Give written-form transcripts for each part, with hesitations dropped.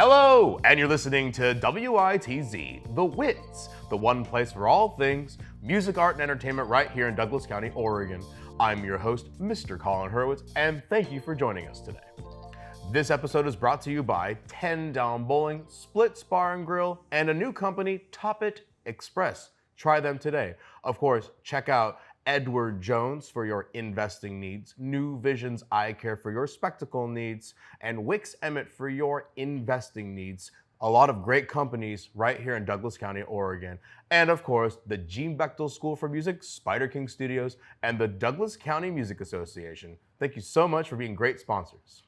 Hello, and you're listening to WITZ, the WITZ, the one place for all things music, art, and entertainment right here in Douglas County, Oregon. I'm your host, Mr. Colin Hurwitz, and thank you for joining us today. This episode is brought to you by 10 Down Bowling, Split Bar and Grill, and a new company, Top It Express. Try them today. Of course, check out Edward Jones for your investing needs, New Visions Eye Care for your spectacle needs, and WITZ Emmett for your investing needs. A lot of great companies right here in Douglas County, Oregon. And of course, the Gene Bechtel School for Music, Spiderking Studios, and the Douglas County Music Association. Thank you so much for being great sponsors.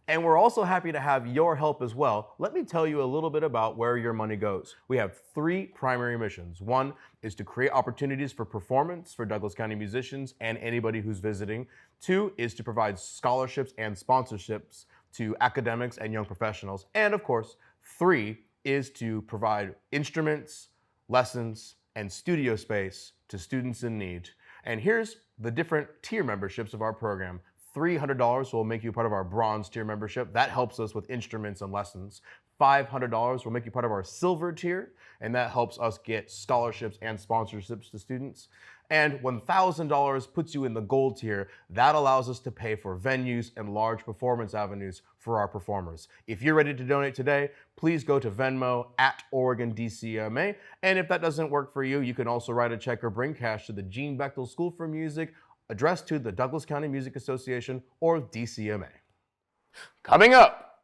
And we're also happy to have your help as well. Let me tell you a little bit about where your money goes. We have three primary missions. One is to create opportunities for performance for Douglas County musicians and anybody who's visiting. Two is to provide scholarships and sponsorships to academics and young professionals. And of course, three is to provide instruments, lessons, and studio space to students in need. And here's the different tier memberships of our program. $300 will make you part of our bronze tier membership. That helps us with instruments and lessons. $500 will make you part of our silver tier, and that helps us get scholarships and sponsorships to students. And $1,000 puts you in the gold tier. That allows us to pay for venues and large performance avenues for our performers. If you're ready to donate today, please go to Venmo at OregonDCMA. And if that doesn't work for you, you can also write a check or bring cash to the Gene Bechtel School for Music, addressed to the Douglas County Music Association or DCMA. Coming up,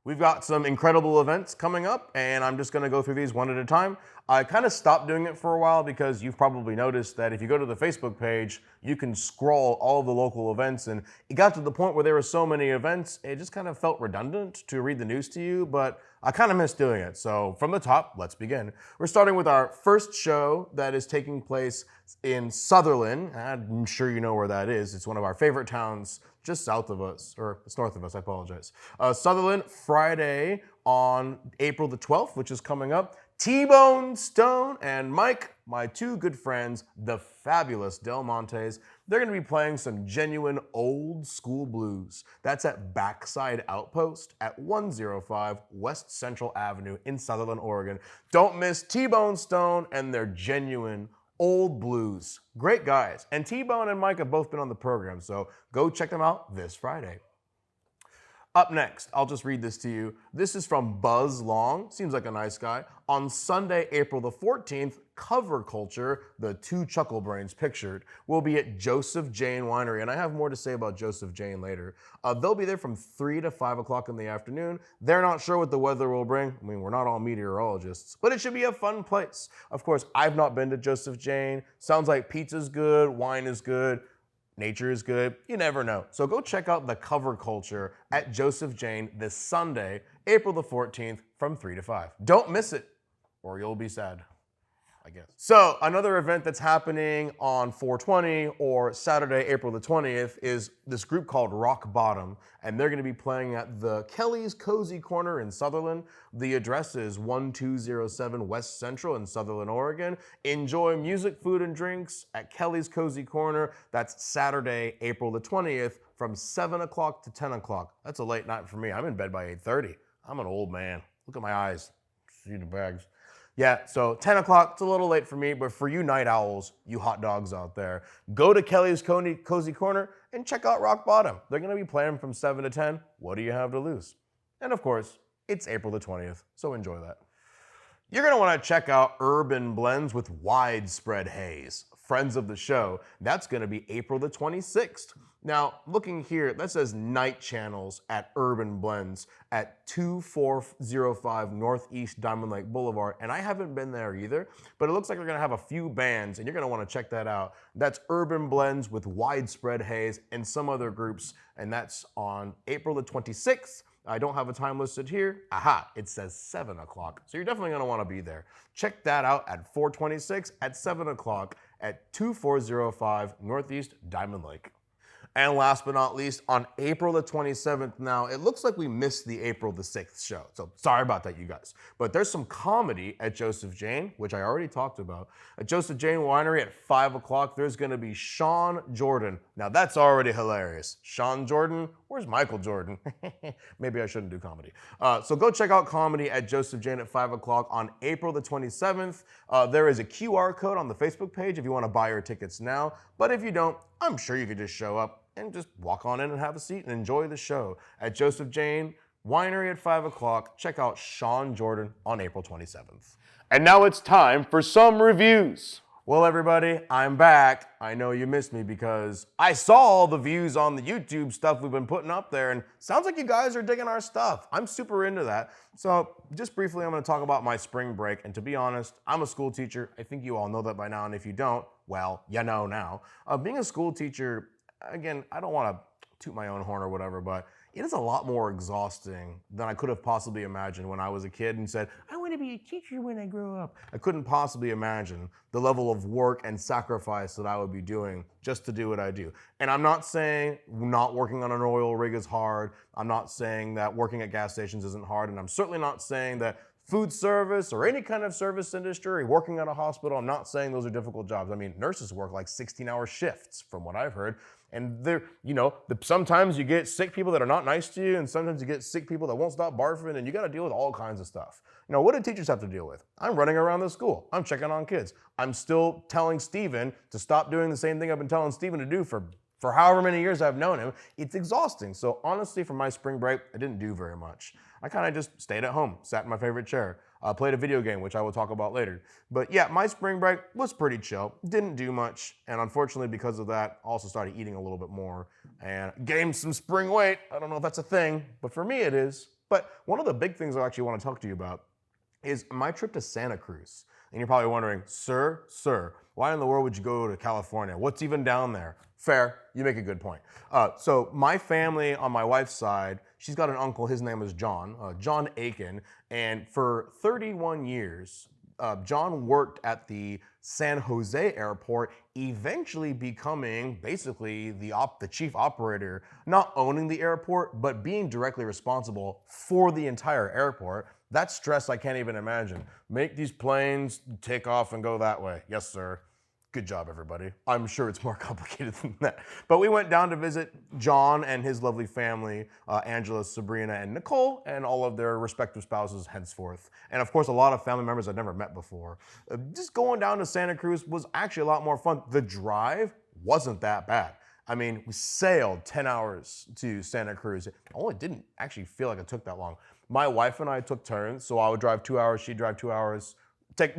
we've got some incredible events coming up, and I'm just gonna go through these one at a time. I kind of stopped doing it for a while because you've probably noticed that if you go to the Facebook page, you can scroll all of the local events, and it got to the point where there were so many events, it just kind of felt redundant to read the news to you, but I kind of miss doing it. So from the top, let's begin. We're starting with our first show that is taking place in Sutherland. I'm sure you know where that is. It's one of our favorite towns just south of us, or it's north of us, I apologize. Sutherland, Friday on April the 12th, which is coming up. T-Bone Stone and Mike, my two good friends, the fabulous Del Montes, they're gonna be playing some genuine old school blues. That's at Backside Outpost at 105 West Central Avenue in Sutherland, Oregon. Don't miss T-Bone Stone and their genuine old blues. Great guys. And T-Bone and Mike have both been on the program, so go check them out this Friday. Up next, I'll just read this to you. This is from Buzz Long, seems like a nice guy. On Sunday, April the 14th, Cover Culture, the two Chuckle Brains pictured, will be at Joseph Jane Winery, and I have more to say about Joseph Jane later. They'll be there from 3 to 5 o'clock in the afternoon. They're not sure what the weather will bring. I mean, we're not all meteorologists, but it should be a fun place. Of course, I've not been to Joseph Jane. Sounds like pizza's good, wine is good. Nature is good, you never know. So go check out the Cover Culture at Joseph Jane this Sunday, April the 14th from 3 to 5. Don't miss it, or you'll be sad, I guess. So another event that's happening on 4/20 or Saturday, April the 20th is this group called Rock Bottom, and they're gonna be playing at the Kelly's Cozy Corner in Sutherland. The address is 1207 West Central in Sutherland, Oregon. Enjoy music, food, and drinks at Kelly's Cozy Corner. That's Saturday, April the 20th from 7 o'clock to 10 o'clock. That's a late night for me. I'm in bed by 8:30. I'm an old man. Look at my eyes. See the bags. Yeah, so 10 o'clock, it's a little late for me, but for you night owls, you hot dogs out there, go to Kelly's Cozy Corner and check out Rock Bottom. They're gonna be playing from 7 to 10. What do you have to lose? And of course, it's April the 20th, so enjoy that. You're gonna wanna check out Urban Blends with Widespread Haze. Friends of the show, that's gonna be April the 26th. Now, looking here, that says Night Channels at Urban Blends at 2405 Northeast Diamond Lake Boulevard, and I haven't been there either, but it looks like they're gonna have a few bands, and you're gonna wanna check that out. That's Urban Blends with Widespread Haze and some other groups, and that's on April the 26th. I don't have a time listed here. Aha, it says 7 o'clock. So you're definitely gonna wanna be there. Check that out at 426 at 7 o'clock at 2405 Northeast Diamond Lake. And last but not least, on April the 27th now, it looks like we missed the April the 6th show. So sorry about that, you guys. But there's some comedy at Joseph Jane, which I already talked about. At Joseph Jane Winery at 5 o'clock, there's gonna be Sean Jordan. Now that's already hilarious. Sean Jordan, where's Michael Jordan? Maybe I shouldn't do comedy. So go check out comedy at Joseph Jane at 5 o'clock on April the 27th. There is a QR code on the Facebook page if you wanna buy your tickets now. But if you don't, I'm sure you could just show up and just walk on in and have a seat and enjoy the show. At Joseph Jane Winery at 5 o'clock, check out Sean Jordan on April 27th. And now it's time for some reviews. Well, everybody, I'm back. I know you missed me because I saw all the views on the YouTube stuff we've been putting up there, and sounds like you guys are digging our stuff. I'm super into that. So just briefly, I'm gonna talk about my spring break, and to be honest, I'm a school teacher. I think you all know that by now, and if you don't, well, you know now. Being a school teacher, again, I don't wanna toot my own horn or whatever, but it is a lot more exhausting than I could have possibly imagined when I was a kid and said, I want to be a teacher when I grow up. I couldn't possibly imagine the level of work and sacrifice that I would be doing just to do what I do. And I'm not saying not working on an oil rig is hard. I'm not saying that working at gas stations isn't hard. And I'm certainly not saying that food service or any kind of service industry, working at a hospital, I'm not saying those are difficult jobs. I mean, nurses work like 16-hour shifts from what I've heard. And they're, sometimes you get sick people that are not nice to you, and sometimes you get sick people that won't stop barfing, and you gotta deal with all kinds of stuff. What do teachers have to deal with? I'm running around the school. I'm checking on kids. I'm still telling Steven to stop doing the same thing I've been telling Steven to do for however many years I've known him. It's exhausting. So honestly, for my spring break, I didn't do very much. I kind of just stayed at home, sat in my favorite chair, played a video game, which I will talk about later. But yeah, my spring break was pretty chill. Didn't do much. And unfortunately, because of that, I also started eating a little bit more and gained some spring weight. I don't know if that's a thing, but for me it is. But one of the big things I actually want to talk to you about is my trip to Santa Cruz. And you're probably wondering, sir, why in the world would you go to California? What's even down there? Fair, you make a good point. So my family on my wife's side, she's got an uncle, his name is John Aiken, and for 31 years, John worked at the San Jose airport, eventually becoming basically the chief operator, not owning the airport, but being directly responsible for the entire airport. That's stress I can't even imagine. Make these planes take off and go that way. Yes, sir. Good job, everybody. I'm sure it's more complicated than that. But we went down to visit John and his lovely family, Angela, Sabrina, and Nicole, and all of their respective spouses henceforth. And of course, a lot of family members I'd never met before. Just going down to Santa Cruz was actually a lot more fun. The drive wasn't that bad. I mean, we sailed 10 hours to Santa Cruz. It didn't actually feel like it took that long. My wife and I took turns, so I would drive 2 hours, she'd drive 2 hours,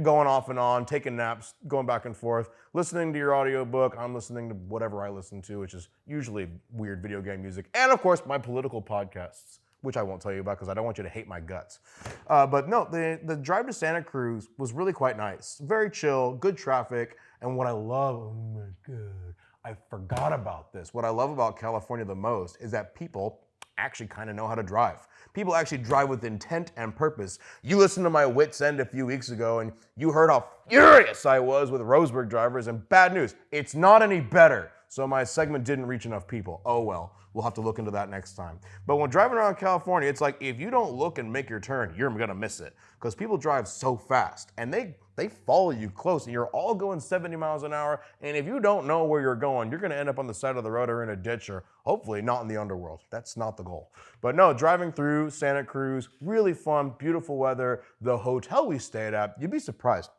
going off and on, taking naps, going back and forth, listening to your audiobook. I'm listening to whatever I listen to, which is usually weird video game music. And of course, my political podcasts, which I won't tell you about because I don't want you to hate my guts. But no, the drive to Santa Cruz was really quite nice. Very chill, good traffic. And what I love, oh my God, I forgot about this. What I love about California the most is that people actually kind of know how to drive. People actually drive with intent and purpose. You listened to my WITZ End a few weeks ago and you heard how furious I was with Roseburg drivers, and bad news, it's not any better. So my segment didn't reach enough people. Oh well, we'll have to look into that next time. But when driving around California, it's like if you don't look and make your turn, you're gonna miss it. Because people drive so fast and they follow you close and you're all going 70 miles an hour. And if you don't know where you're going, you're gonna end up on the side of the road or in a ditch, or hopefully not in the underworld. That's not the goal. But no, driving through Santa Cruz, really fun, beautiful weather. The hotel we stayed at, you'd be surprised.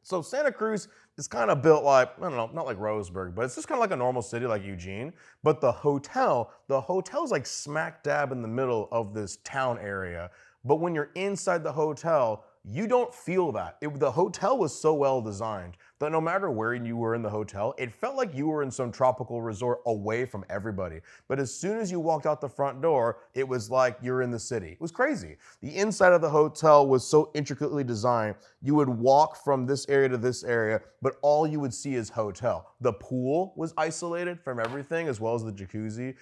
So Santa Cruz is kind of built like, I don't know, not like Roseburg, but it's just kind of like a normal city like Eugene. But the hotel's like smack dab in the middle of this town area. But when you're inside the hotel, you don't feel that. The hotel was so well designed that no matter where you were in the hotel, it felt like you were in some tropical resort away from everybody. But as soon as you walked out the front door, it was like you're in the city. It was crazy. The inside of the hotel was so intricately designed. You would walk from this area to this area, but all you would see is hotel. The pool was isolated from everything, as well as the jacuzzi.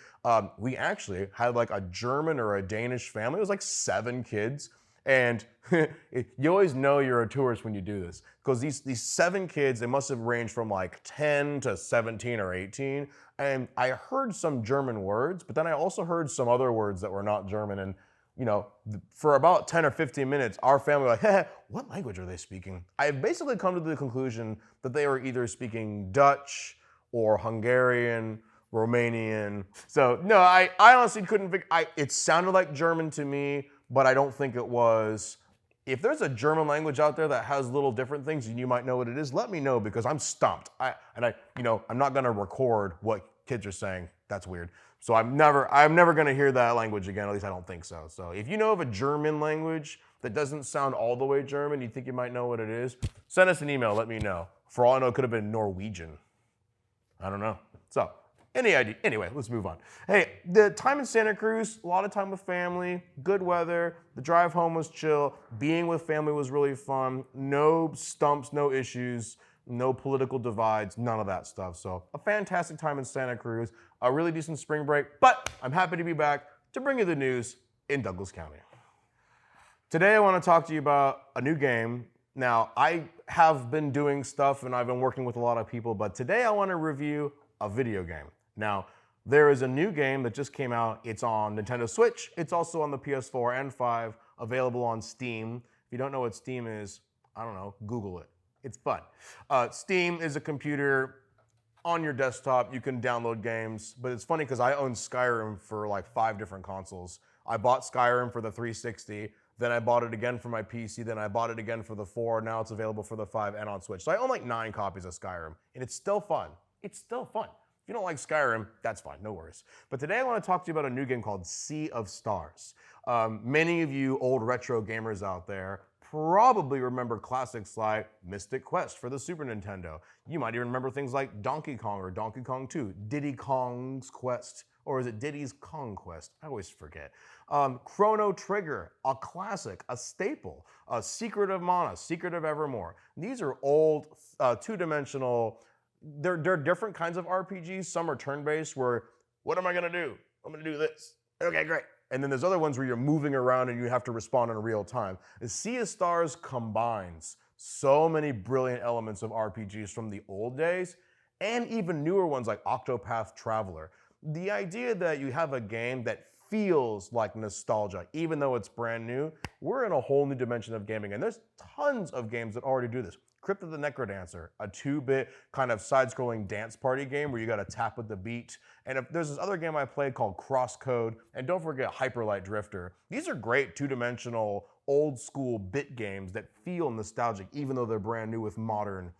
We actually had like a German or a Danish family. It was like 7 kids. And you always know you're a tourist when you do this, because these 7 kids, they must have ranged from like 10 to 17 or 18. And I heard some German words, but then I also heard some other words that were not German. And for about 10 or 15 minutes, our family was like, hey, what language are they speaking? I basically come to the conclusion that they were either speaking Dutch or Hungarian, Romanian. So no, I honestly couldn't figure. It sounded like German to me, but I don't think it was. If there's a German language out there that has little different things and you might know what it is, let me know, because I'm stumped. I'm not gonna record what kids are saying. That's weird. So I'm never gonna hear that language again. At least I don't think so. So if you know of a German language that doesn't sound all the way German, you think you might know what it is, send us an email. Let me know. For all I know, it could have been Norwegian. I don't know. So, any idea? Anyway, let's move on. Hey, the time in Santa Cruz, a lot of time with family, good weather, the drive home was chill, being with family was really fun, no stumps, no issues, no political divides, none of that stuff. So, a fantastic time in Santa Cruz, a really decent spring break, but I'm happy to be back to bring you the news in Douglas County. Today, I want to talk to you about a new game. Now, I have been doing stuff and I've been working with a lot of people, but today I want to review a video game. Now, there is a new game that just came out. It's on Nintendo Switch. It's also on the PS4 and 5, available on Steam. If you don't know what Steam is, I don't know, Google it. It's fun. Steam is a computer on your desktop. You can download games, but it's funny because I own Skyrim for like 5 different consoles. I bought Skyrim for the 360. Then I bought it again for my PC, then I bought it again for the 4, now it's available for the 5 and on Switch. So I own like 9 copies of Skyrim, and it's still fun. It's still fun. If you don't like Skyrim, that's fine, no worries. But today I want to talk to you about a new game called Sea of Stars. Many of you old retro gamers out there probably remember classics like Mystic Quest for the Super Nintendo. You might even remember things like Donkey Kong or Donkey Kong 2, Diddy Kong's Quest, or is it Diddy's Conquest? I always forget. Chrono Trigger, a classic, a staple. Secret of Mana, Secret of Evermore. These are old, two-dimensional, they're different kinds of RPGs. Some are turn-based where, what am I gonna do? I'm gonna do this. Okay, great. And then there's other ones where you're moving around and you have to respond in real time. The Sea of Stars combines so many brilliant elements of RPGs from the old days and even newer ones like Octopath Traveler. The idea that you have a game that feels like nostalgia, even though it's brand new, we're in a whole new dimension of gaming, and there's tons of games that already do this. Crypt of the Necrodancer, a 2-bit kind of side-scrolling dance party game where you gotta tap with the beat. And if there's this other game I played called Crosscode, and don't forget Hyperlight Drifter. These are great 2-dimensional, old-school bit games that feel nostalgic, even though they're brand new with modern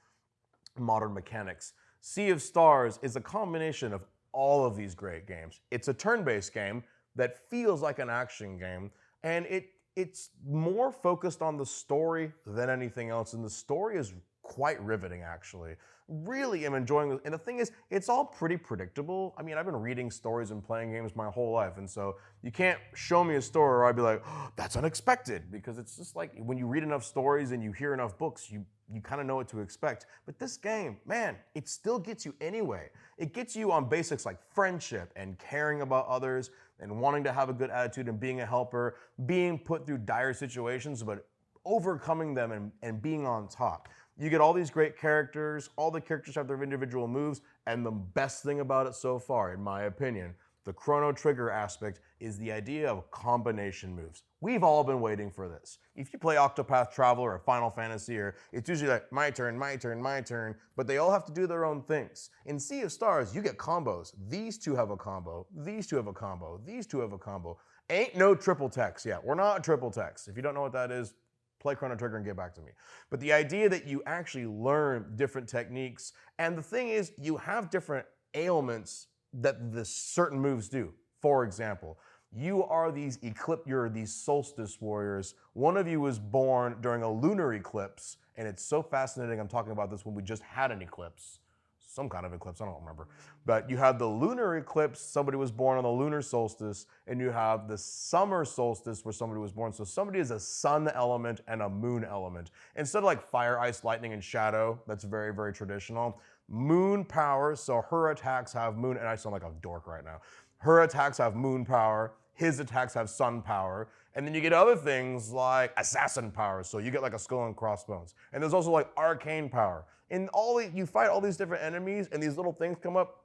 mechanics. Sea of Stars is a combination of all of these great games. It's a turn-based game that feels like an action game, and it's more focused on the story than anything else, and the story is quite riveting, actually. Really am enjoying it, and the thing is, it's all pretty predictable. I mean, I've been reading stories and playing games my whole life, and so you can't show me a story where I'd be like, oh, that's unexpected, because it's just like when you read enough stories and you hear enough books, you kind of know what to expect. But this game, man, it still gets you anyway. It gets you on basics like friendship and caring about others and wanting to have a good attitude and being a helper, being put through dire situations, but overcoming them and being on top. You get all these great characters, all the characters have their individual moves, and the best thing about it so far, in my opinion, the Chrono Trigger aspect is the idea of combination moves. We've all been waiting for this. If you play Octopath Traveler or Final Fantasy, it's usually like, my turn, my turn, my turn, but they all have to do their own things. In Sea of Stars, you get combos. These two have a combo, these two have a combo, these two have a combo. Ain't no triple text yet. We're not triple text. If you don't know what that is, play Chrono Trigger and get back to me. But the idea that you actually learn different techniques, and the thing is, you have different ailments that the certain moves do. For example, you're these solstice warriors. One of you was born during a lunar eclipse, and it's so fascinating. I'm talking about this when we just had an eclipse. Some kind of eclipse, I don't remember. But you have the lunar eclipse, somebody was born on the lunar solstice, and you have the summer solstice where somebody was born. So somebody is a sun element and a moon element. Instead of like fire, ice, lightning, and shadow, that's very, very traditional. Moon power, so her attacks have moon, and I sound like a dork right now. Her attacks have moon power, his attacks have sun power, And then you get other things like assassin power, so you get like a skull and crossbones. And there's also like arcane power. And you fight all these different enemies, and these little things come up.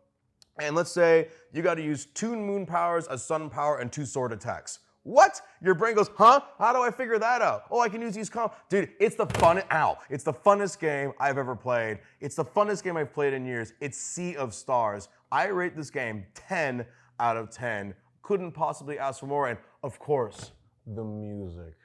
And let's say you got to use 2 moon powers, a sun power, and 2 sword attacks. What? Your brain goes, huh? How do I figure that out? Oh, I can use these Dude, it's the funnest game I've ever played. It's the funnest game I've played in years. It's Sea of Stars. I rate this game 10 out of 10. Couldn't possibly ask for more. And of course, the music.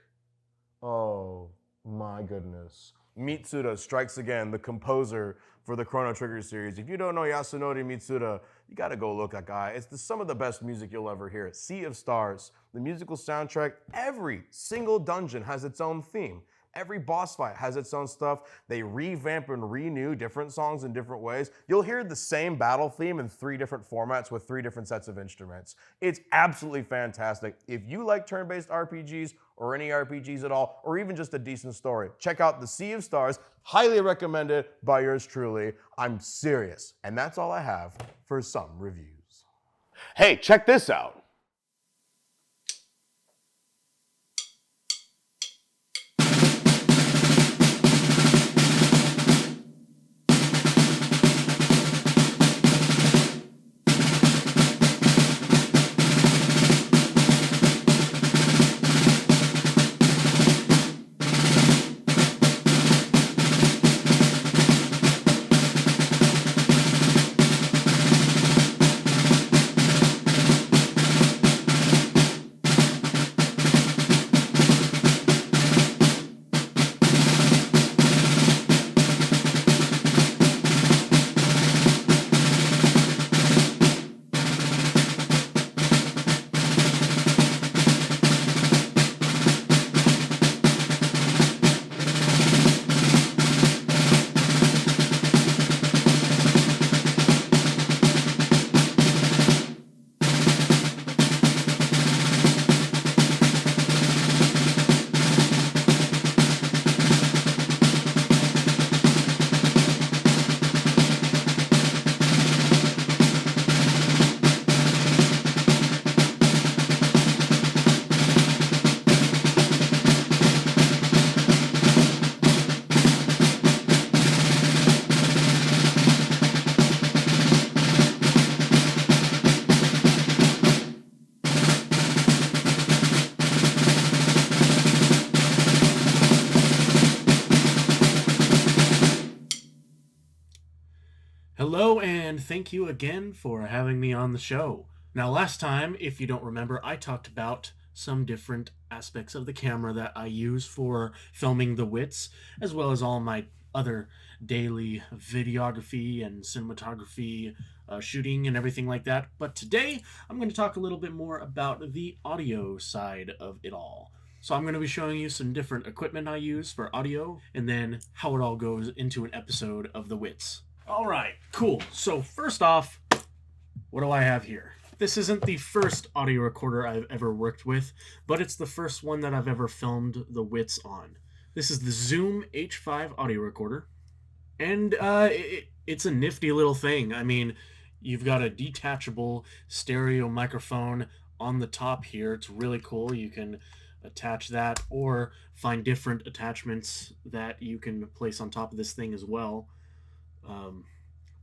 Oh my goodness. Mitsuda strikes again, the composer for the Chrono Trigger series. If you don't know Yasunori Mitsuda, you gotta go look at that guy. It's some of the best music you'll ever hear. Sea of Stars, the musical soundtrack. Every single dungeon has its own theme. Every boss fight has its own stuff. They revamp and renew different songs in different ways. You'll hear the same battle theme in 3 different formats with 3 different sets of instruments. It's absolutely fantastic. If you like turn-based RPGs or any RPGs at all, or even just a decent story, check out The Sea of Stars. Highly recommended by yours truly. I'm serious. And that's all I have for some reviews. Hey, check this out. Hello, and thank you again for having me on the show. Now, last time, if you don't remember, I talked about some different aspects of the camera that I use for filming the WITZ, as well as all my other daily videography and cinematography shooting and everything like that. But today, I'm going to talk a little bit more about the audio side of it all. So I'm going to be showing you some different equipment I use for audio, and then how it all goes into an episode of the WITZ. All right, cool. So first off, what do I have here? This isn't the first audio recorder I've ever worked with, but it's the first one that I've ever filmed the WITZ on. This is the Zoom H5 audio recorder, and it's a nifty little thing. I mean, you've got a detachable stereo microphone on the top here. It's really cool. You can attach that or find different attachments that you can place on top of this thing as well.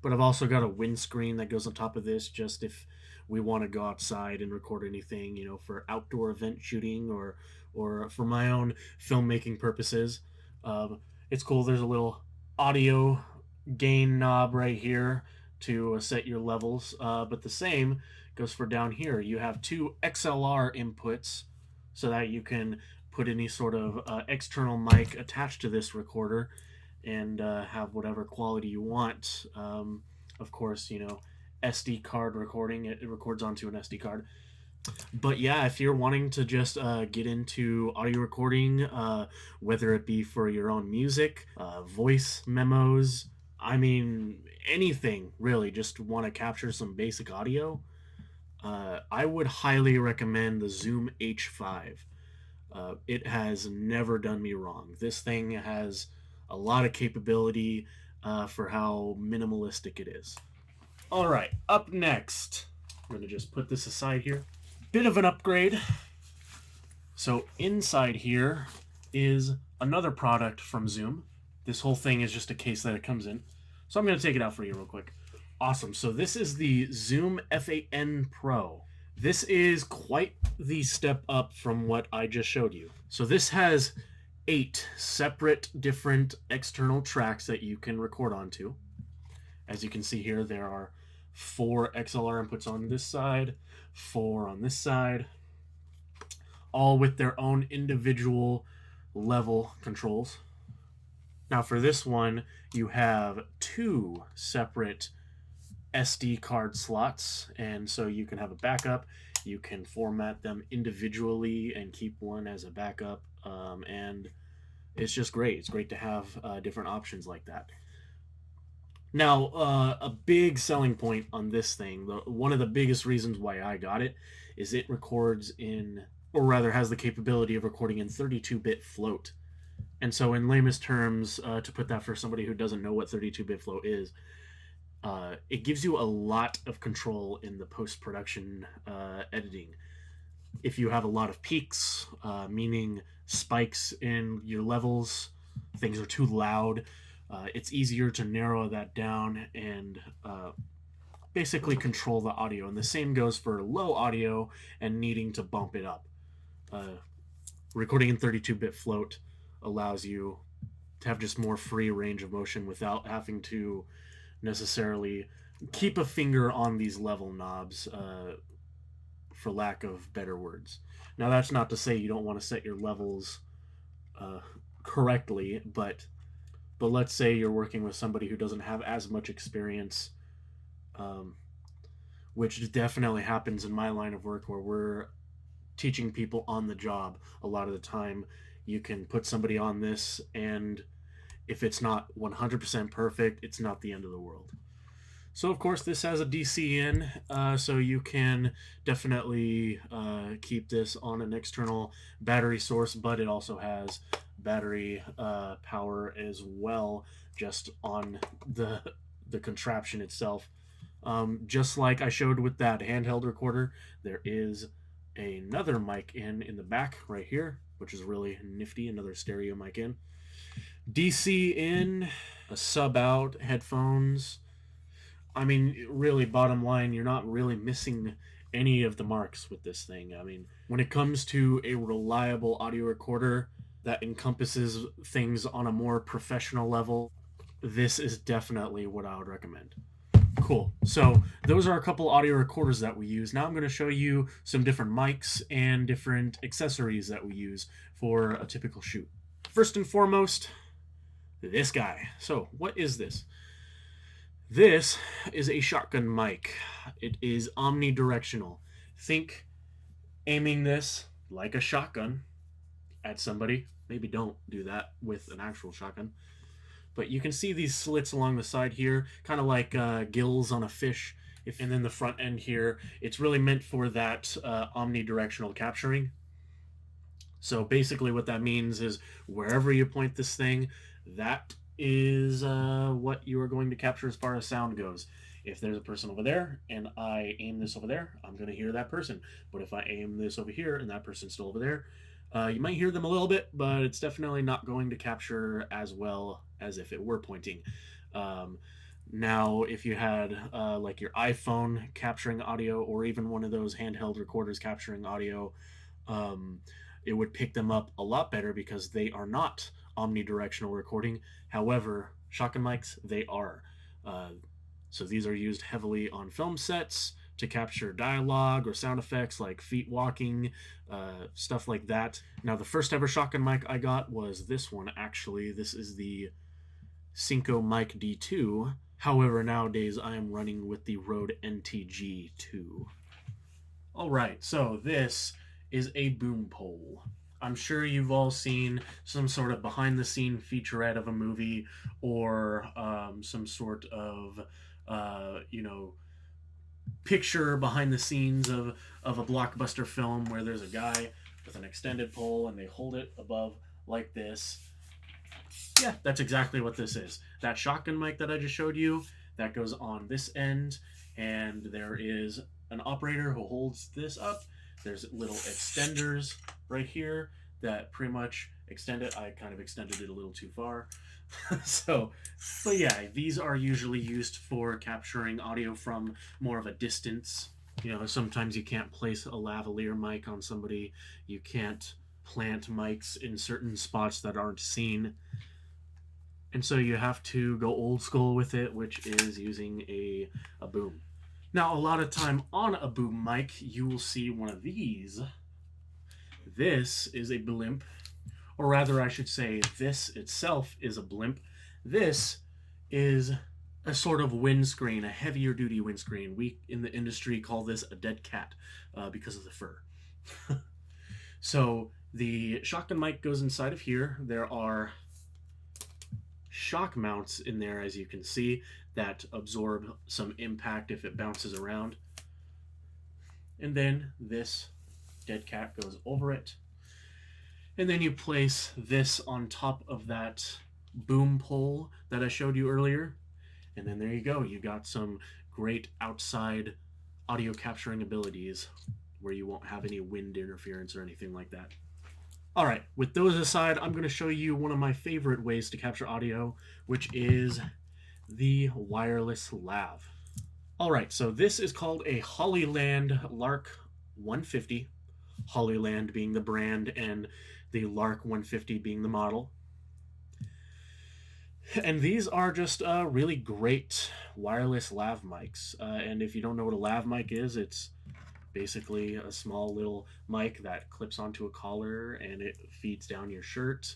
But I've also got a windscreen that goes on top of this, just if we want to go outside and record anything, you know, for outdoor event shooting or for my own filmmaking purposes. It's cool. There's a little audio gain knob right here to set your levels, but the same goes for down here. You have 2 XLR inputs so that you can put any sort of external mic attached to this recorder and have whatever quality you want. Of course, you know, SD card recording, it records onto an SD card. But yeah, if you're wanting to just get into audio recording, whether it be for your own music, voice memos, I mean, anything really, just want to capture some basic audio, I would highly recommend the Zoom H5. It has never done me wrong. This thing has a lot of capability for how minimalistic it is. All right, up next, I'm going to just put this aside here. Bit of an upgrade. So inside here is another product from Zoom. This whole thing is just a case that it comes in. So I'm going to take it out for you real quick. Awesome. So this is the Zoom F8N Pro. This is quite the step up from what I just showed you. So this has 8 separate different external tracks that you can record onto. As you can see here, there are 4 XLR inputs on this side, 4 on this side, all with their own individual level controls. Now for this one, you have 2 separate SD card slots, and so you can have a backup. You can format them individually and keep one as a backup, and it's just great. It's great to have different options like that. Now, a big selling point on this thing, one of the biggest reasons why I got it, is it records in, or rather has the capability of recording in 32-bit float. And so in lamest terms, to put that for somebody who doesn't know what 32-bit float is, it gives you a lot of control in the post-production editing. If you have a lot of peaks, meaning spikes in your levels, things are too loud, it's easier to narrow that down and basically control the audio. And the same goes for low audio and needing to bump it up. Recording in 32-bit float allows you to have just more free range of motion without having to necessarily keep a finger on these level knobs, for lack of better words. Now that's not to say you don't want to set your levels correctly, but let's say you're working with somebody who doesn't have as much experience, which definitely happens in my line of work where we're teaching people on the job. A lot of the time you can put somebody on this, and if it's not 100% perfect, it's not the end of the world. So of course this has a DC in, so you can definitely keep this on an external battery source, but it also has battery power as well, just on the contraption itself. Just like I showed with that handheld recorder, there is another mic in the back right here, which is really nifty, another stereo mic in. DC in, a sub out, headphones. I mean, really, bottom line, you're not really missing any of the marks with this thing. I mean, when it comes to a reliable audio recorder that encompasses things on a more professional level, this is definitely what I would recommend. Cool. So those are a couple audio recorders that we use. Now I'm going to show you some different mics and different accessories that we use for a typical shoot. First and foremost, this guy. So what is this? This is a shotgun mic. It is omnidirectional. Think aiming this like a shotgun at somebody. Maybe don't do that with an actual shotgun. But you can see these slits along the side here, kind of like gills on a fish. And then the front end here, it's really meant for that omnidirectional capturing. So basically what that means is wherever you point this thing, that is what you are going to capture as far as sound goes. If there's a person over there and I aim this over there, I'm going to hear that person. But if I aim this over here and that person's still over there, you might hear them a little bit, but it's definitely not going to capture as well as if it were pointing. Now, if you had like your iPhone capturing audio, or even one of those handheld recorders capturing audio, it would pick them up a lot better because they are not omnidirectional recording. However, shotgun mics, they are. So these are used heavily on film sets to capture dialogue or sound effects like feet walking, stuff like that. Now, the first ever shotgun mic I got was this one, actually. This is the Synco Mic D2. However, nowadays I am running with the Rode NTG2. Alright, so this is a boom pole. I'm sure you've all seen some sort of behind-the-scene featurette of a movie, or some sort of, picture behind the scenes of a blockbuster film where there's a guy with an extended pole and they hold it above like this. Yeah, that's exactly what this is. That shotgun mic that I just showed you, that goes on this end, and there is an operator who holds this up. There's little extenders right here that pretty much extend it. I kind of extended it a little too far. So, but yeah, these are usually used for capturing audio from more of a distance. You know, sometimes you can't place a lavalier mic on somebody. You can't plant mics in certain spots that aren't seen. And so you have to go old school with it, which is using a boom. Now, a lot of time on a boom mic, you will see one of these. This is a blimp, or rather, I should say, this itself is a blimp. This is a sort of windscreen, a heavier duty windscreen. We in the industry call this a dead cat because of the fur. So the shotgun mic goes inside of here. There are shock mounts in there, as you can see, that absorb some impact if it bounces around. And then this dead cat goes over it. And then you place this on top of that boom pole that I showed you earlier. And then there you go. You got some great outside audio capturing abilities where you won't have any wind interference or anything like that. All right, with those aside, I'm going to show you one of my favorite ways to capture audio, which is the wireless lav. All right, so this is called a Hollyland Lark 150, Hollyland being the brand and the Lark 150 being the model. And these are just really great wireless lav mics. And if you don't know what a lav mic is, it's basically a small little mic that clips onto a collar and it feeds down your shirt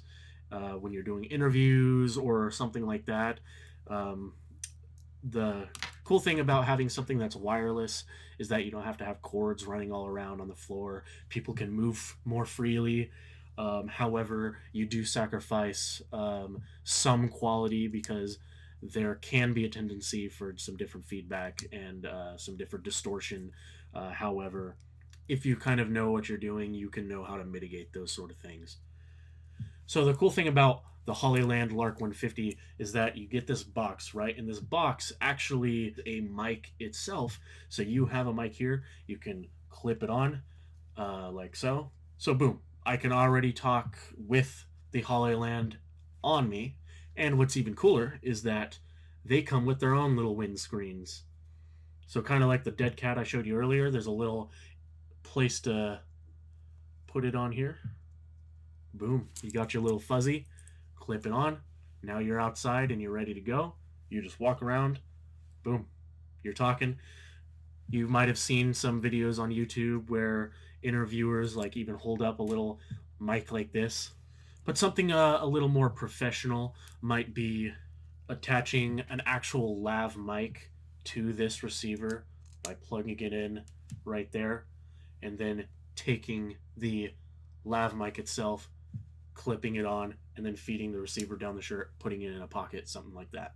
when you're doing interviews or something like that. The cool thing about having something that's wireless is that you don't have to have cords running all around on the floor. People can move more freely. However, you do sacrifice some quality because there can be a tendency for some different feedback and some different distortion. However, if you kind of know what you're doing, you can know how to mitigate those sort of things. So the cool thing about the Hollyland Lark 150 is that you get this box, right? And this box actually a mic itself. So you have a mic here, you can clip it on like so. So boom, I can already talk with the Hollyland on me. And what's even cooler is that they come with their own little windscreens. So kind of like the dead cat I showed you earlier, there's a little place to put it on here. Boom, you got your little fuzzy, clip it on. Now you're outside and you're ready to go. You just walk around, boom, you're talking. You might have seen some videos on YouTube where interviewers like even hold up a little mic like this. But something a little more professional might be attaching an actual lav mic to this receiver by plugging it in right there and then taking the lav mic itself, clipping it on, and then feeding the receiver down the shirt, putting it in a pocket, something like that.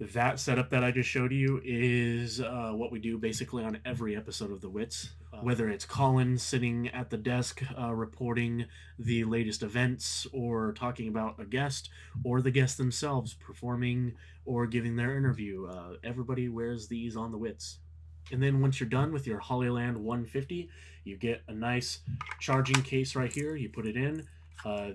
That setup that I just showed you is what we do basically on every episode of the WITZ. Whether it's Colin sitting at the desk reporting the latest events or talking about a guest, or the guests themselves performing or giving their interview. Everybody wears these on the WITZ. And then once you're done with your Hollyland 150, you get a nice charging case right here. You put it in.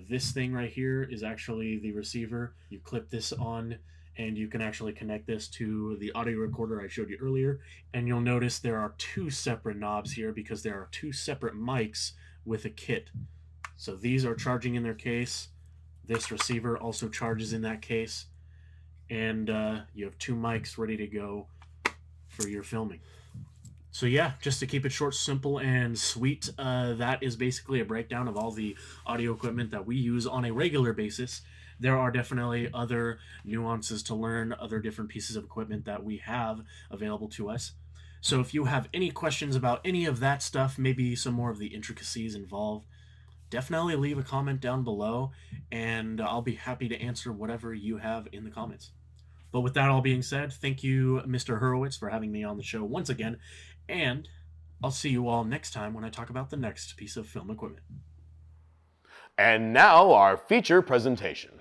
This thing right here is actually the receiver. You clip this on and you can actually connect this to the audio recorder I showed you earlier. And you'll notice there are two separate knobs here because there are two separate mics with a kit. So these are charging in their case. This receiver also charges in that case. And you have two mics ready to go for your filming. So yeah, just to keep it short, simple, and sweet, that is basically a breakdown of all the audio equipment that we use on a regular basis. There are definitely other nuances to learn, other different pieces of equipment that we have available to us. So if you have any questions about any of that stuff, maybe some more of the intricacies involved, definitely leave a comment down below, and I'll be happy to answer whatever you have in the comments. But with that all being said, thank you, Mr. Hurwitz, for having me on the show once again, and I'll see you all next time when I talk about the next piece of film equipment. And now our feature presentation.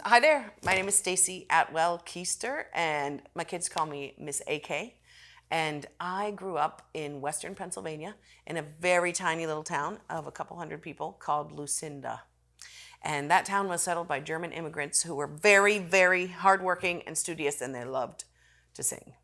Hi there, my name is Stacey Atwell-Keister, and my kids call me Miss AK. And I grew up in Western Pennsylvania in a very tiny little town of a couple hundred people called Lucinda. And that town was settled by German immigrants who were very, very hardworking and studious, and they loved to sing.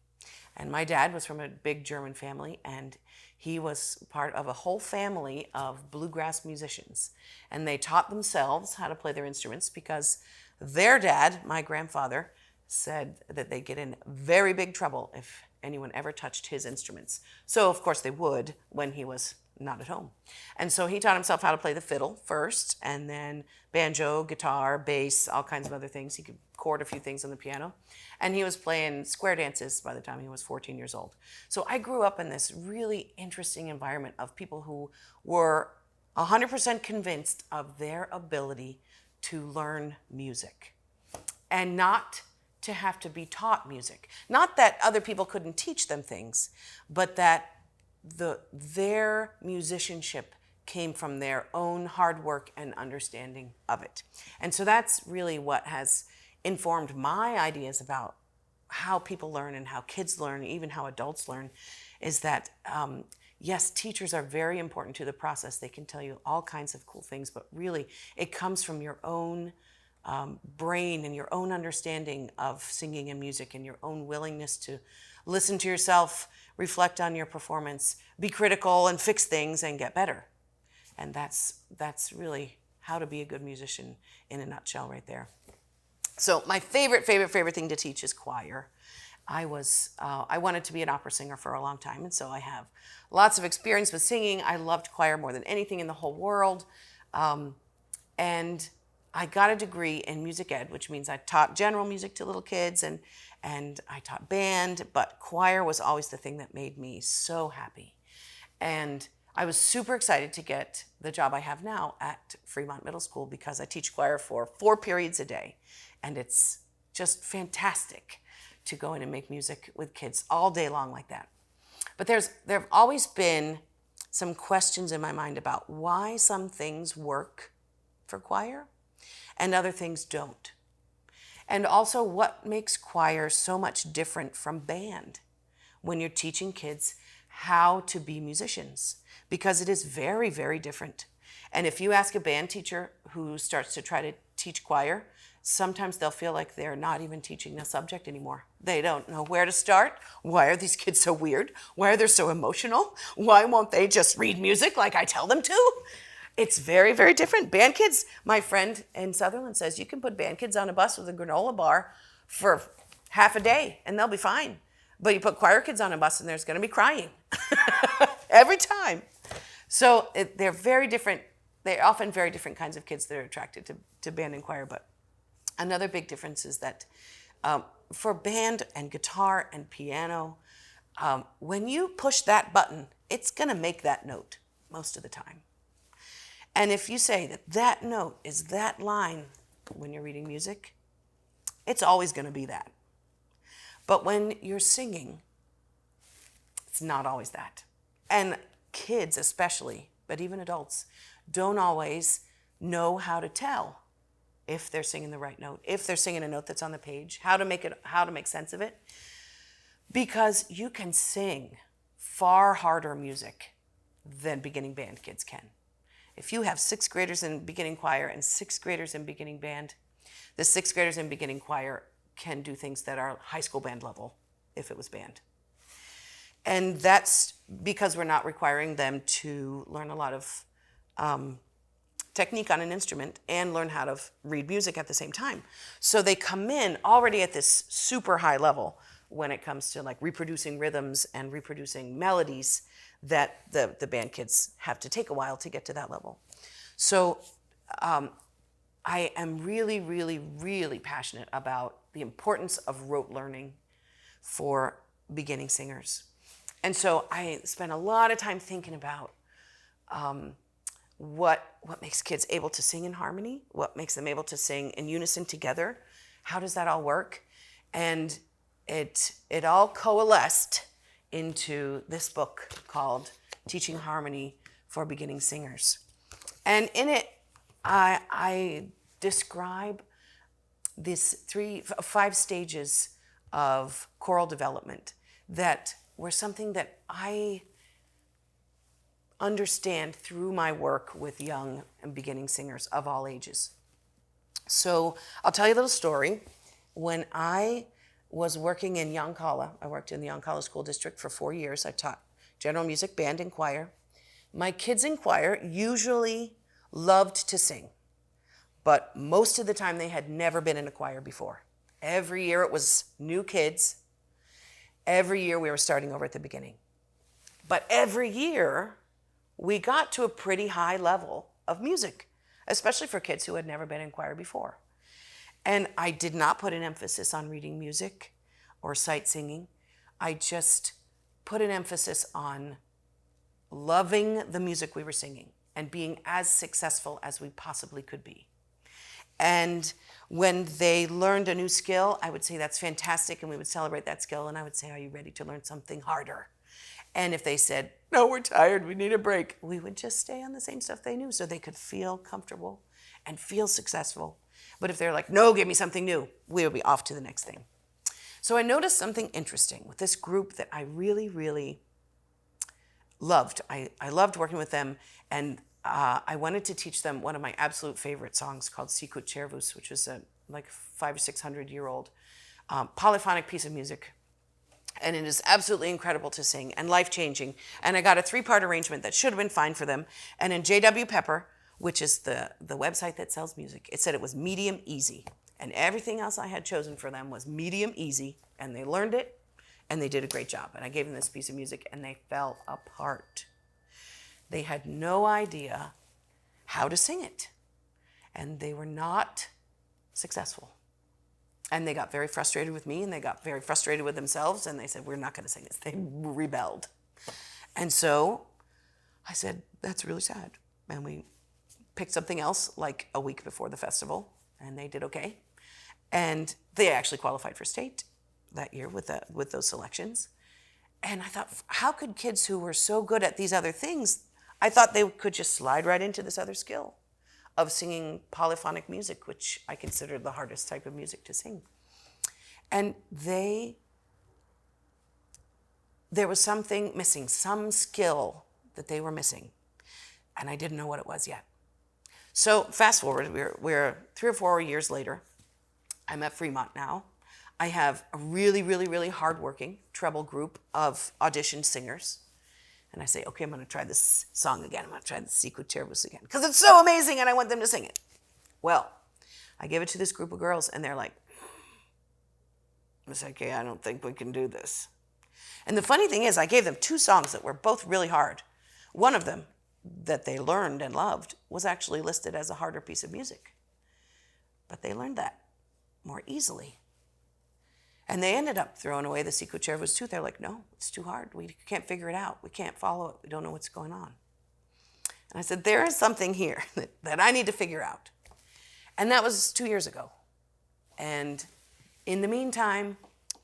And my dad was from a big German family, and he was part of a whole family of bluegrass musicians. And they taught themselves how to play their instruments because their dad, my grandfather, said that they'd get in very big trouble if anyone ever touched his instruments. So, of course, they would when he was not at home. And so he taught himself how to play the fiddle first, and then banjo, guitar, bass, all kinds of other things. He could chord a few things on the piano. And he was playing square dances by the time he was 14 years old. So I grew up in this really interesting environment of people who were 100% convinced of their ability to learn music and not to have to be taught music. Not that other people couldn't teach them things, but that their musicianship came from their own hard work and understanding of it. And so that's really what has informed my ideas about how people learn and how kids learn, even how adults learn, is that yes, teachers are very important to the process. They can tell you all kinds of cool things, but really it comes from your own brain and your own understanding of singing and music and your own willingness to listen to yourself, reflect on your performance, be critical and fix things and get better. And that's really how to be a good musician in a nutshell right there. So my favorite thing to teach is choir. I wanted to be an opera singer for a long time, and so I have lots of experience with singing. I loved choir more than anything in the whole world. And I got a degree in music ed, which means I taught general music to little kids and I taught band, but choir was always the thing that made me so happy. And I was super excited to get the job I have now at Fremont Middle School because I teach choir for 4 periods a day. And it's just fantastic to go in and make music with kids all day long like that. But there have always been some questions in my mind about why some things work for choir and other things don't. And also what makes choir so much different from band when you're teaching kids how to be musicians, because it is very, very different. And if you ask a band teacher who starts to try to teach choir, sometimes they'll feel like they're not even teaching the subject anymore. They don't know where to start. Why are these kids so weird? Why are they so emotional? Why won't they just read music like I tell them to? It's very, very different. Band kids, my friend in Sutherland says, you can put band kids on a bus with a granola bar for half a day and they'll be fine. But you put choir kids on a bus and there's going to be crying every time. So they're very different. They're often very different kinds of kids that are attracted to band and choir. But another big difference is that For band and guitar and piano, when you push that button, it's going to make that note most of the time. And if you say that that note is that line when you're reading music, it's always going to be that. But when you're singing, it's not always that. And kids especially, but even adults, don't always know how to tell if they're singing the right note, if they're singing a note that's on the page, how to make sense of it. Because you can sing far harder music than beginning band kids can. If you have sixth graders in beginning choir and sixth graders in beginning band, the sixth graders in beginning choir can do things that are high school band level if it was band. And that's because we're not requiring them to learn a lot of technique on an instrument and learn how to read music at the same time. So they come in already at this super high level when it comes to like reproducing rhythms and reproducing melodies that the band kids have to take a while to get to that level. So I am really, really, really passionate about the importance of rote learning for beginning singers. And so I spent a lot of time thinking about what makes kids able to sing in harmony, what makes them able to sing in unison together, how does that all work? And it all coalesced into this book called Teaching Harmony for Beginning Singers. And in it, I describe these 5 stages of choral development that were something that I understand through my work with young and beginning singers of all ages. So I'll tell you a little story. When I was working in Yoncalla, I worked in the Yoncalla School District for 4 years. I taught general music, band, and choir. My kids in choir usually loved to sing, but most of the time they had never been in a choir before. Every year it was new kids. Every year we were starting over at the beginning. But every year we got to a pretty high level of music, especially for kids who had never been in choir before. And I did not put an emphasis on reading music or sight singing. I just put an emphasis on loving the music we were singing and being as successful as we possibly could be. And when they learned a new skill, I would say, that's fantastic, and we would celebrate that skill, and I would say, are you ready to learn something harder? And if they said, no, we're tired, we need a break, we would just stay on the same stuff they knew so they could feel comfortable and feel successful. But if they're like, no, give me something new, we would be off to the next thing. So I noticed something interesting with this group that I really, really loved. I loved working with them, and I wanted to teach them one of my absolute favorite songs called Sicut Cervus, which is a like 500 or 600-year-old polyphonic piece of music. And it is absolutely incredible to sing and life-changing. And I got a 3-part arrangement that should have been fine for them. And in J.W. Pepper, which is the website that sells music, it said it was medium easy. And everything else I had chosen for them was medium easy. And they learned it, and they did a great job. And I gave them this piece of music, and they fell apart. They had no idea how to sing it. And they were not successful. And they got very frustrated with me, and they got very frustrated with themselves, and they said, we're not going to sing this. They rebelled. And so I said, that's really sad. And we picked something else like a week before the festival, and they did okay. And they actually qualified for state that year with those selections. And I thought, how could kids who were so good at these other things, I thought they could just slide right into this other skill of singing polyphonic music, which I consider the hardest type of music to sing. And there was something missing, some skill that they were missing, and I didn't know what it was yet. So fast forward, we're 3 or 4 years later. I'm at Fremont now. I have a really, really, really hardworking treble group of auditioned singers. And I say, okay, I'm going to try this song again. I'm going to try the Sicut Cervus again because it's so amazing and I want them to sing it. Well, I give it to this group of girls and they're like, Miss AK, I don't think we can do this. And the funny thing is I gave them 2 songs that were both really hard. One of them that they learned and loved was actually listed as a harder piece of music. But they learned that more easily. And they ended up throwing away the sequin chair of his tooth. They're like, no, it's too hard. We can't figure it out. We can't follow it. We don't know what's going on. And I said, there is something here that I need to figure out. And that was 2 years ago. And in the meantime,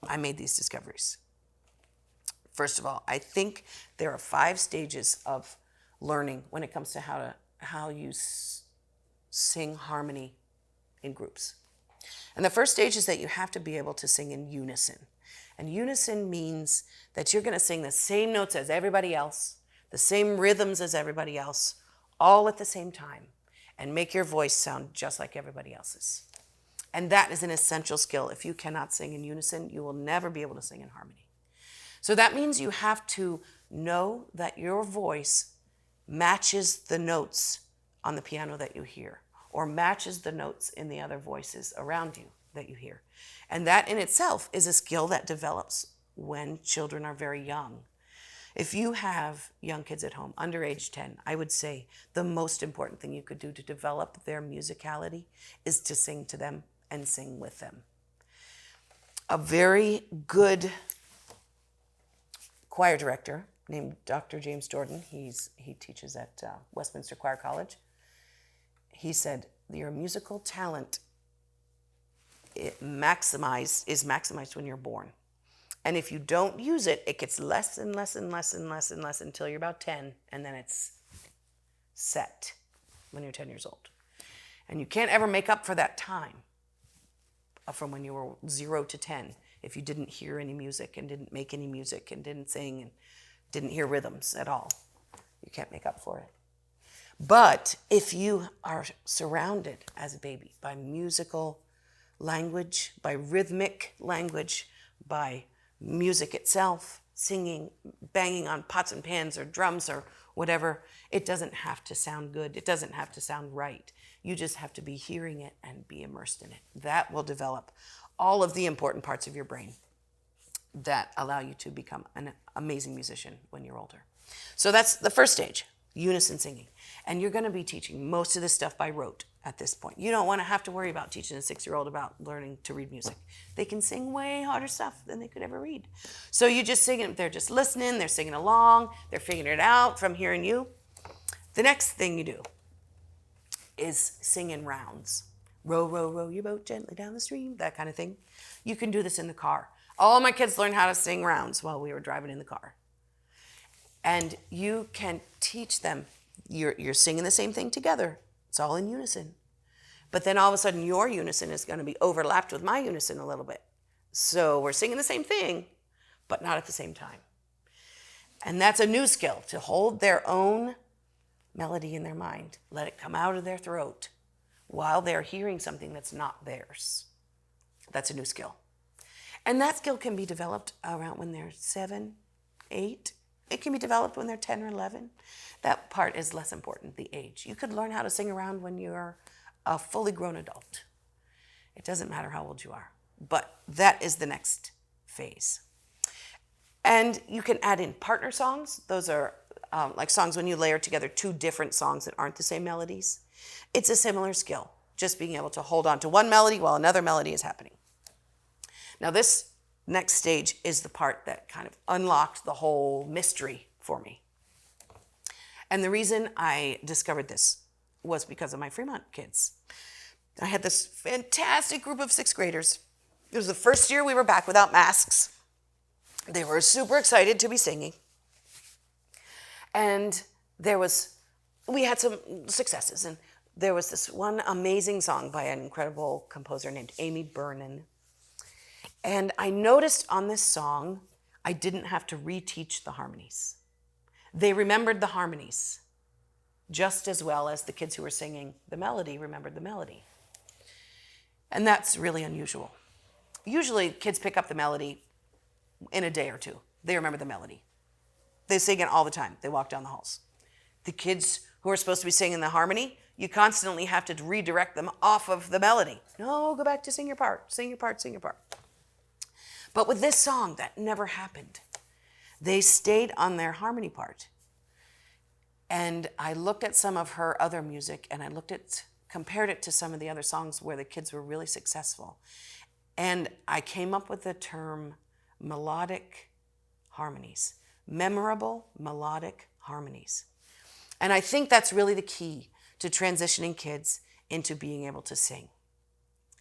I made these discoveries. First of all, I think there are 5 stages of learning when it comes to how you sing harmony in groups. And the first stage is that you have to be able to sing in unison. And unison means that you're going to sing the same notes as everybody else, the same rhythms as everybody else, all at the same time, and make your voice sound just like everybody else's. And that is an essential skill. If you cannot sing in unison, you will never be able to sing in harmony. So that means you have to know that your voice matches the notes on the piano that you hear, or matches the notes in the other voices around you that you hear. And that in itself is a skill that develops when children are very young. If you have young kids at home, under age 10, I would say the most important thing you could do to develop their musicality is to sing to them and sing with them. A very good choir director named Dr. James Jordan, he teaches at Westminster Choir College. He said, your musical talent is maximized when you're born. And if you don't use it, it gets less and less and less and less and less until you're about 10, and then it's set when you're 10 years old. And you can't ever make up for that time from when you were 0 to 10 if you didn't hear any music and didn't make any music and didn't sing and didn't hear rhythms at all. You can't make up for it. But if you are surrounded as a baby by musical language, by rhythmic language, by music itself, singing, banging on pots and pans or drums or whatever, it doesn't have to sound good. It doesn't have to sound right. You just have to be hearing it and be immersed in it. That will develop all of the important parts of your brain that allow you to become an amazing musician when you're older. So that's the first stage, unison singing. And you're going to be teaching most of this stuff by rote at this point. You don't want to have to worry about teaching a 6-year-old about learning to read music. They can sing way harder stuff than they could ever read. So you just sing it, they're just listening, they're singing along, they're figuring it out from hearing you. The next thing you do is sing in rounds. Row, row, row your boat gently down the stream, that kind of thing. You can do this in the car. All my kids learned how to sing rounds while we were driving in the car. And you can teach them, you're singing the same thing together. It's all in unison. But then all of a sudden your unison is going to be overlapped with my unison a little bit. So we're singing the same thing, but not at the same time. And that's a new skill, to hold their own melody in their mind, let it come out of their throat while they're hearing something that's not theirs. That's a new skill. And that skill can be developed around when they're 7, 8. It can be developed when they're 10 or 11. That part is less important, the age. You could learn how to sing around when you're a fully grown adult. It doesn't matter how old you are. But that is the next phase. And you can add in partner songs. Those are like songs when you layer together 2 different songs that aren't the same melodies. It's a similar skill, just being able to hold on to one melody while another melody is happening. Now this next stage is the part that kind of unlocked the whole mystery for me. And the reason I discovered this was because of my Fremont kids. I had this fantastic group of 6th graders. It was the first year we were back without masks. They were super excited to be singing. And we had some successes. And there was this one amazing song by an incredible composer named Amy Bernin. And I noticed on this song, I didn't have to reteach the harmonies. They remembered the harmonies just as well as the kids who were singing the melody remembered the melody. And that's really unusual. Usually kids pick up the melody in a day or 2. They remember the melody. They sing it all the time. They walk down the halls. The kids who are supposed to be singing the harmony, you constantly have to redirect them off of the melody. No, go back to sing your part, sing your part, sing your part. But with this song, that never happened. They stayed on their harmony part. And I looked at some of her other music and compared it to some of the other songs where the kids were really successful. And I came up with the term melodic harmonies, memorable melodic harmonies. And I think that's really the key to transitioning kids into being able to sing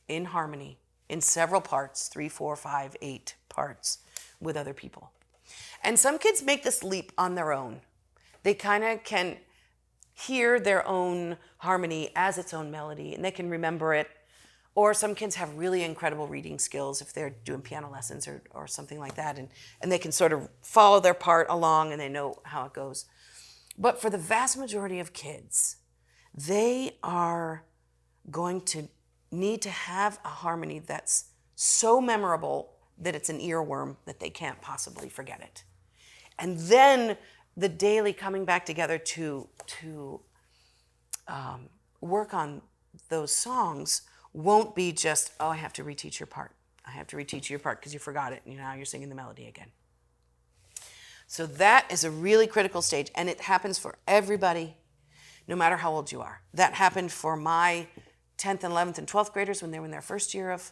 in harmony, in several parts, 3, 4, 5, 8 parts with other people. And some kids make this leap on their own. They kind of can hear their own harmony as its own melody, and they can remember it. Or some kids have really incredible reading skills if they're doing piano lessons or something like that, and they can sort of follow their part along and they know how it goes. But for the vast majority of kids, they are going to need to have a harmony that's so memorable that it's an earworm that they can't possibly forget it. And then the daily coming back together to work on those songs won't be just, oh, I have to reteach your part. I have to reteach your part because you forgot it and now you're singing the melody again. So that is a really critical stage, and it happens for everybody, no matter how old you are. That happened for my 10th and 11th and 12th graders when they were in their first year of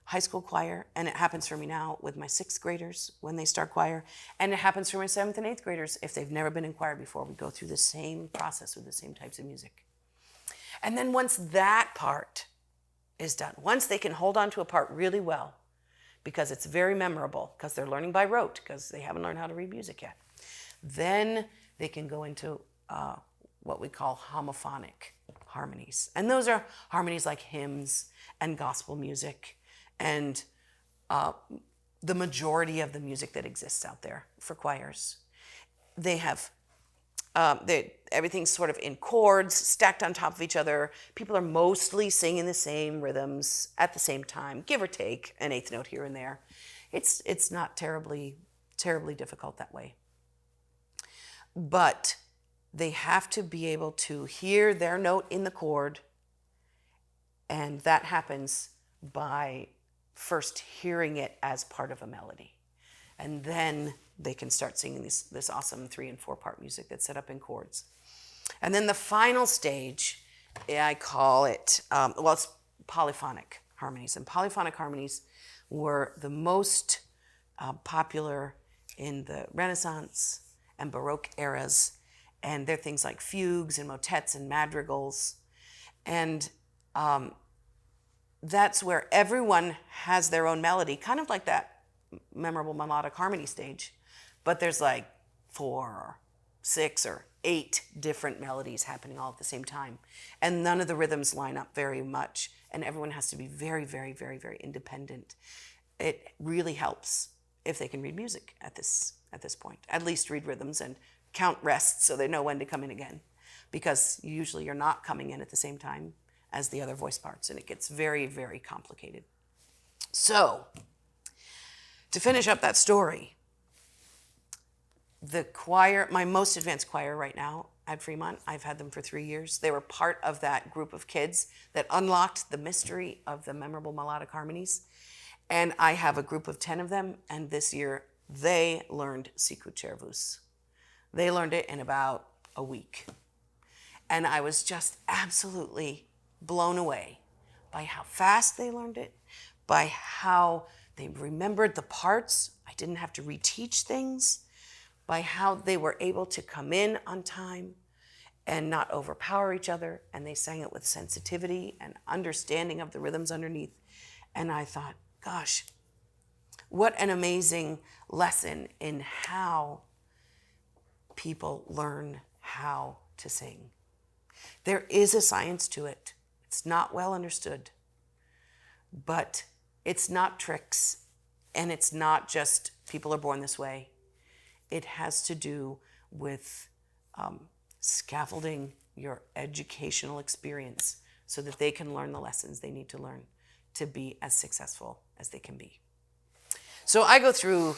high school choir, and it happens for me now with my 6th graders when they start choir, and it happens for my 7th and 8th graders if they've never been in choir before. We go through the same process with the same types of music. And then once that part is done, once they can hold on to a part really well, because it's very memorable, because they're learning by rote, because they haven't learned how to read music yet, then they can go into what we call homophonic harmonies. And those are harmonies like hymns and gospel music and the majority of the music that exists out there for choirs. They have everything's sort of in chords stacked on top of each other. People are mostly singing the same rhythms at the same time, give or take an eighth note here and there. It's not terribly difficult that way. But they have to be able to hear their note in the chord, and that happens by first hearing it as part of a melody. And then they can start singing this awesome 3 and 4 part music that's set up in chords. And then the final stage, I call it, it's polyphonic harmonies. And polyphonic harmonies were the most popular in the Renaissance and Baroque eras. And they're things like fugues and motets and madrigals. And that's where everyone has their own melody, kind of like that memorable melodic harmony stage. But there's like 4 or 6 or 8 different melodies happening all at the same time. And none of the rhythms line up very much. And everyone has to be very, very, very, very independent. It really helps if they can read music at this point. At least read rhythms and count rests so they know when to come in again. Because usually you're not coming in at the same time as the other voice parts. And it gets very, very complicated. So, to finish up that story, the choir, my most advanced choir right now at Fremont, I've had them for 3 years. They were part of that group of kids that unlocked the mystery of the memorable melodic harmonies. And I have a group of 10 of them, and this year they learned Sicut Cervus. They learned it in about a week. And I was just absolutely blown away by how fast they learned it, by how they remembered the parts. I didn't have to reteach things. By how they were able to come in on time and not overpower each other. And they sang it with sensitivity and understanding of the rhythms underneath. And I thought, gosh, what an amazing lesson in how people learn how to sing. There is a science to it. It's not well understood. But it's not tricks. And it's not just people are born this way. It has to do with scaffolding your educational experience so that they can learn the lessons they need to learn to be as successful as they can be. So I go through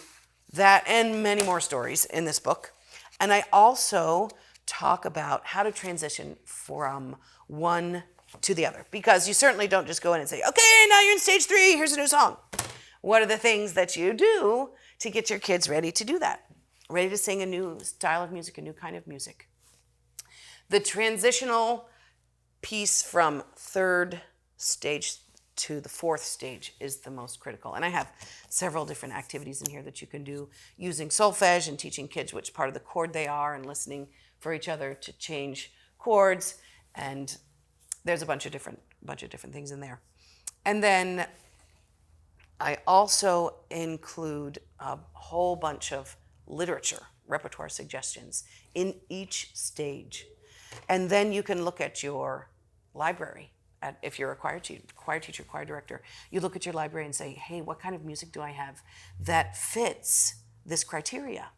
that and many more stories in this book. And I also talk about how to transition from one to the other. Because you certainly don't just go in and say, okay, now you're in stage 3, here's a new song. What are the things that you do to get your kids ready to do that? Ready to sing a new style of music, a new kind of music. The transitional piece from 3rd stage to the fourth stage is the most critical. And I have several different activities in here that you can do using solfege and teaching kids which part of the chord they are and listening for each other to change chords. And there's a bunch of different things in there. And then I also include a whole bunch of literature, repertoire suggestions in each stage. And then you can look at your library. If you're a choir teacher, choir director, you look at your library and say, hey, what kind of music do I have that fits this criteria?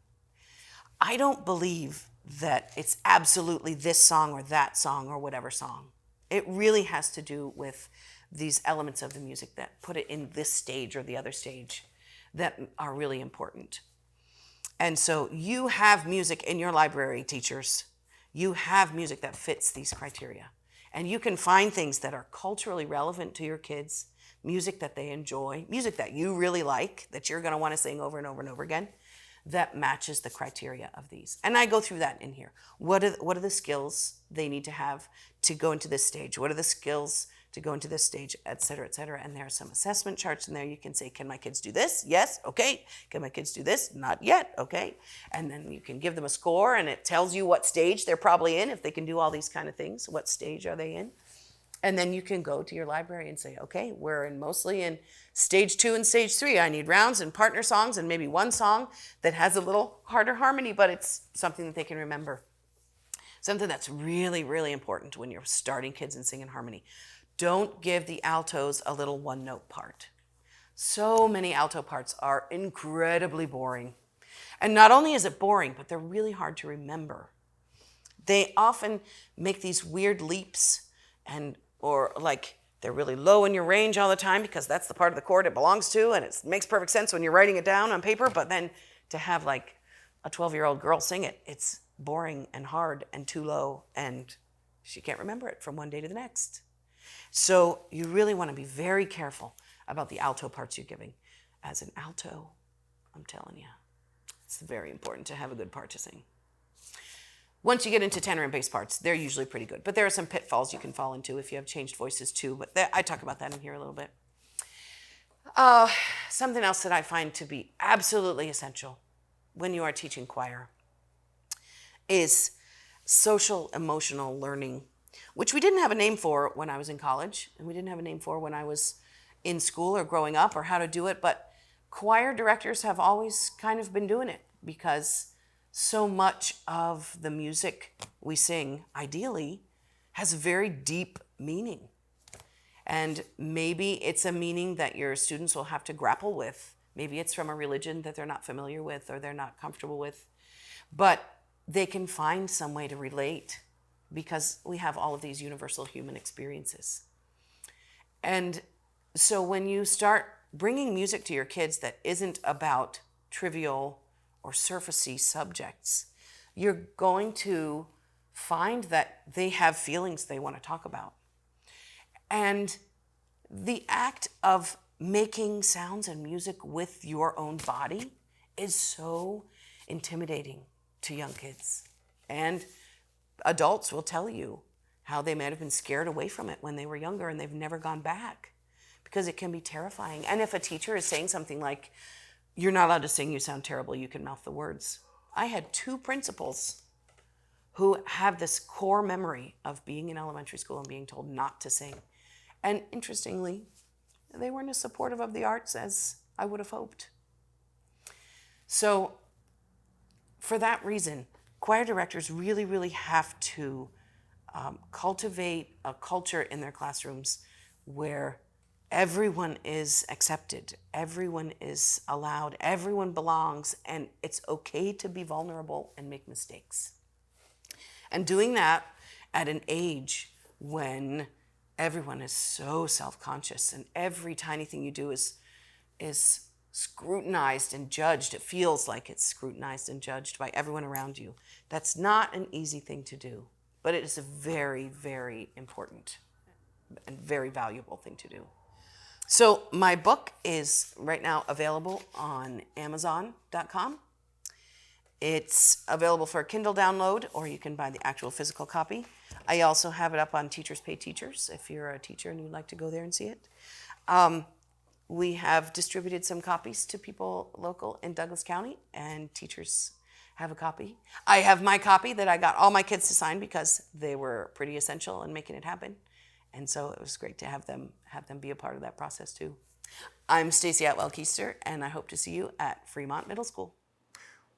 I don't believe that it's absolutely this song or that song or whatever song. It really has to do with these elements of the music that put it in this stage or the other stage that are really important. And so you have music in your library, teachers. You have music that fits these criteria. And you can find things that are culturally relevant to your kids, music that they enjoy, music that you really like, that you're going to want to sing over and over and over again, that matches the criteria of these. And I go through that in here. What are the skills they need to have to go into this stage? What are the skills to go into this stage, et cetera, et cetera. And there are some assessment charts in there. You can say, can my kids do this? Yes, okay. Can my kids do this? Not yet, okay. And then you can give them a score and it tells you what stage they're probably in if they can do all these kind of things. What stage are they in? And then you can go to your library and say, okay, we're mostly in stage 2 and stage 3. I need rounds and partner songs and maybe one song that has a little harder harmony, but it's something that they can remember. Something that's really, really important when you're starting kids in singing harmony. Don't give the altos a little one-note part. So many alto parts are incredibly boring. And not only is it boring, but they're really hard to remember. They often make these weird leaps or like they're really low in your range all the time because that's the part of the chord it belongs to, and it makes perfect sense when you're writing it down on paper, but then to have like a 12-year-old girl sing it, it's boring and hard and too low, and she can't remember it from one day to the next. So you really want to be very careful about the alto parts you're giving. As an alto, I'm telling you, it's very important to have a good part to sing. Once you get into tenor and bass parts, they're usually pretty good. But there are some pitfalls you can fall into if you have changed voices too. But I talk about that in here a little bit. Something else that I find to be absolutely essential when you are teaching choir is social emotional learning, which we didn't have a name for when I was in college, and we didn't have a name for when I was in school or growing up or how to do it. But choir directors have always kind of been doing it because so much of the music we sing, ideally, has a very deep meaning. And maybe it's a meaning that your students will have to grapple with. Maybe it's from a religion that they're not familiar with or they're not comfortable with. But they can find some way to relate because we have all of these universal human experiences. And so when you start bringing music to your kids that isn't about trivial or surfacey subjects, you're going to find that they have feelings they want to talk about. And the act of making sounds and music with your own body is so intimidating to young kids. And adults will tell you how they might have been scared away from it when they were younger and they've never gone back because it can be terrifying. And if a teacher is saying something like, "You're not allowed to sing, you sound terrible, you can mouth the words." I had 2 principals who have this core memory of being in elementary school and being told not to sing. And interestingly, they weren't as supportive of the arts as I would have hoped. So for that reason, choir directors really, really have to cultivate a culture in their classrooms where everyone is accepted, everyone is allowed, everyone belongs, and it's okay to be vulnerable and make mistakes. And doing that at an age when everyone is so self-conscious and every tiny thing you do is scrutinized and judged. It feels like it's scrutinized and judged by everyone around you. That's not an easy thing to do, but it is a very, very important and very valuable thing to do. So my book is right now available on Amazon.com. It's available for a Kindle download, or you can buy the actual physical copy. I also have it up on Teachers Pay Teachers if you're a teacher and you'd like to go there and see it. We have distributed some copies to people local in Douglas County, and teachers have a copy. I have my copy that I got all my kids to sign because they were pretty essential in making it happen. And so it was great to have them be a part of that process too. I'm Stacey Atwell-Keister, and I hope to see you at Fremont Middle School.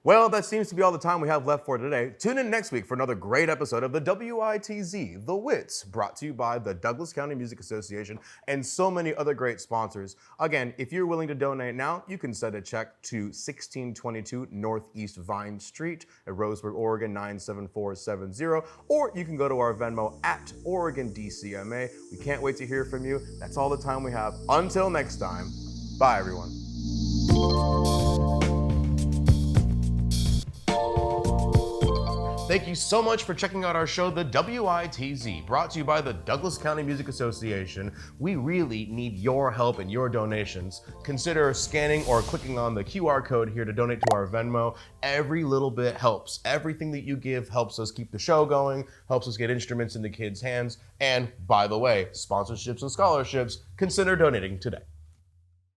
Well, that seems to be all the time we have left for today. Tune in next week for another great episode of the WITZ, the WITZ, brought to you by the Douglas County Music Association and so many other great sponsors. Again, if you're willing to donate now, you can send a check to 1622 Northeast Vine Street at Roseburg, Oregon 97470, or you can go to our Venmo at OregonDCMA. We can't wait to hear from you. That's all the time we have. Until next time, bye everyone. Thank you so much for checking out our show, the WITZ, brought to you by the Douglas County Music Association. We really need your help and your donations. Consider scanning or clicking on the QR code here to donate to our Venmo. Every little bit helps. Everything that you give helps us keep the show going, helps us get instruments in the kids' hands. And by the way, sponsorships and scholarships, consider donating today.